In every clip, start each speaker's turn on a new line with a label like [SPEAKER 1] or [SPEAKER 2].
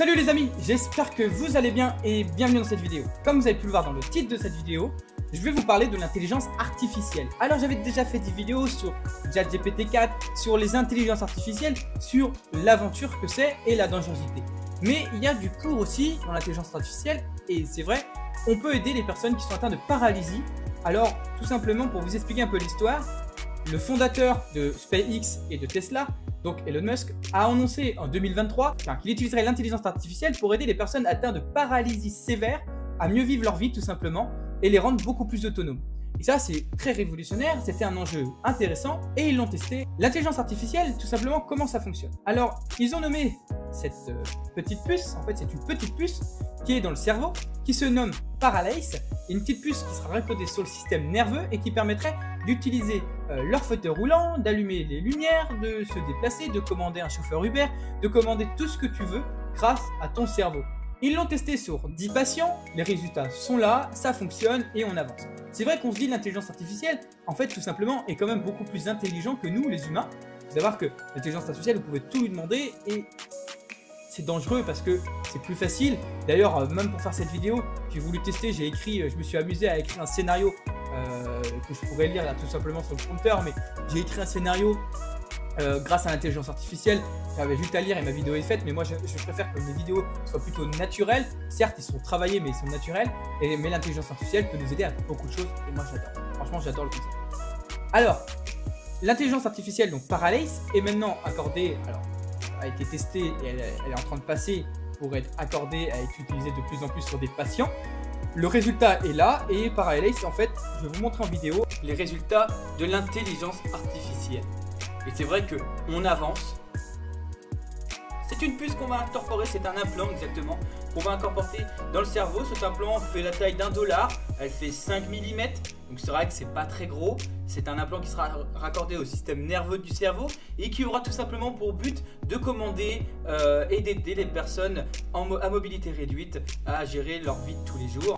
[SPEAKER 1] Salut les amis, j'espère que vous allez bien et bienvenue dans cette vidéo. Comme vous avez pu le voir dans le titre de cette vidéo, je vais vous parler de l'intelligence artificielle. Alors j'avais déjà fait des vidéos sur ChatGPT-4, sur les intelligences artificielles, sur l'aventure que c'est et la dangerosité. Mais il y a du cours aussi dans l'intelligence artificielle et c'est vrai, on peut aider les personnes qui sont atteintes de paralysie. Alors tout simplement pour vous expliquer un peu l'histoire, le fondateur de SpaceX et de Tesla, donc Elon Musk, a annoncé en 2023 qu'il utiliserait l'intelligence artificielle pour aider les personnes atteintes de paralysie sévère à mieux vivre leur vie tout simplement et les rendre beaucoup plus autonomes. Et ça c'est très révolutionnaire, c'était un enjeu intéressant et ils l'ont testé. L'intelligence artificielle, tout simplement, comment ça fonctionne? Alors ils ont nommé cette petite puce, en fait c'est une petite puce qui est dans le cerveau, qui se nomme Paralace, une petite puce qui sera recodée sur le système nerveux et qui permettrait d'utiliser leur fauteuil roulant, d'allumer les lumières, de se déplacer, de commander un chauffeur Uber, de commander tout ce que tu veux grâce à ton cerveau. Ils l'ont testé sur 10 patients, les résultats sont là, ça fonctionne et on avance. C'est vrai qu'on se dit l'intelligence artificielle, en fait tout simplement, est quand même beaucoup plus intelligent que nous les humains. Il faut savoir que l'intelligence artificielle, vous pouvez tout lui demander et c'est dangereux parce que c'est plus facile. D'ailleurs, même pour faire cette vidéo, j'ai voulu tester, je me suis amusé à écrire un scénario que je pourrais lire là tout simplement sur le prompteur, mais j'ai écrit un scénario grâce à l'intelligence artificielle. J'avais juste à lire et ma vidéo est faite, mais moi je préfère que mes vidéos soient plutôt naturelles. Certes, ils sont travaillés, mais ils sont naturels. Mais l'intelligence artificielle peut nous aider à beaucoup de choses et moi j'adore. Franchement, j'adore le concept. Alors, l'intelligence artificielle, donc Paralace, est maintenant accordée, alors a été testée et elle est en train de passer pour être accordée à être utilisée de plus en plus sur des patients. Le résultat est là et Paralace, en fait, je vais vous montrer en vidéo les résultats de l'intelligence artificielle. Et c'est vrai qu'on avance. C'est une puce qu'on va incorporer, c'est un implant exactement, qu'on va incorporer dans le cerveau. Cet implant fait la taille d'$1, elle fait 5 mm, donc c'est vrai que c'est pas très gros. C'est un implant qui sera raccordé au système nerveux du cerveau et qui aura tout simplement pour but de commander et d'aider les personnes à mobilité réduite à gérer leur vie de tous les jours.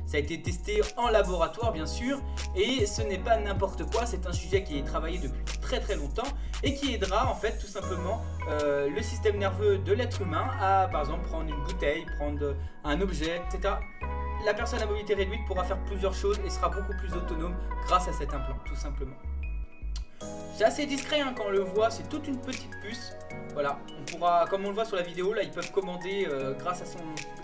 [SPEAKER 1] Ça a été testé en laboratoire bien sûr et ce n'est pas n'importe quoi, c'est un sujet qui est travaillé depuis très longtemps et qui aidera en fait tout simplement le système nerveux de l'être humain à par exemple prendre une bouteille, prendre un objet, etc. La personne à mobilité réduite pourra faire plusieurs choses et sera beaucoup plus autonome grâce à cet implant tout simplement. C'est assez discret hein, quand on le voit, c'est toute une petite puce. Voilà, on pourra, comme on le voit sur la vidéo, là ils peuvent commander grâce à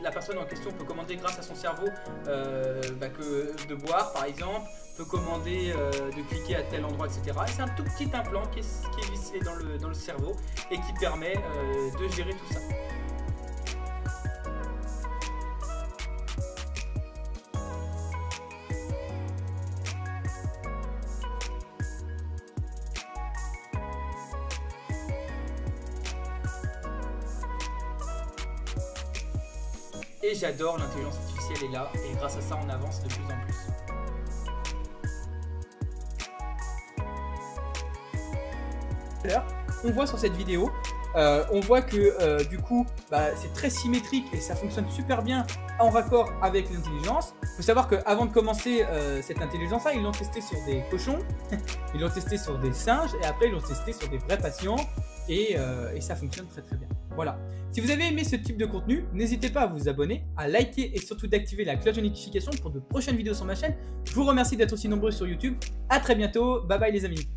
[SPEAKER 1] la personne en question peut commander grâce à son cerveau de boire par exemple, peut commander de cliquer à tel endroit, etc. Et c'est un tout petit implant qui est vissé dans le cerveau et qui permet de gérer tout ça. Et j'adore l'intelligence artificielle est là et grâce à ça on avance de plus en plus. On voit sur cette vidéo, on voit que du coup c'est très symétrique et ça fonctionne super bien en raccord avec l'intelligence. Il faut savoir qu'avant de commencer cette intelligence là, ils l'ont testé sur des cochons, ils l'ont testé sur des singes et après ils l'ont testé sur des vrais patients et ça fonctionne très bien. Voilà. Si vous avez aimé ce type de contenu, n'hésitez pas à vous abonner, à liker et surtout d'activer la cloche de notification pour de prochaines vidéos sur ma chaîne. Je vous remercie d'être aussi nombreux sur YouTube. À très bientôt. Bye bye les amis.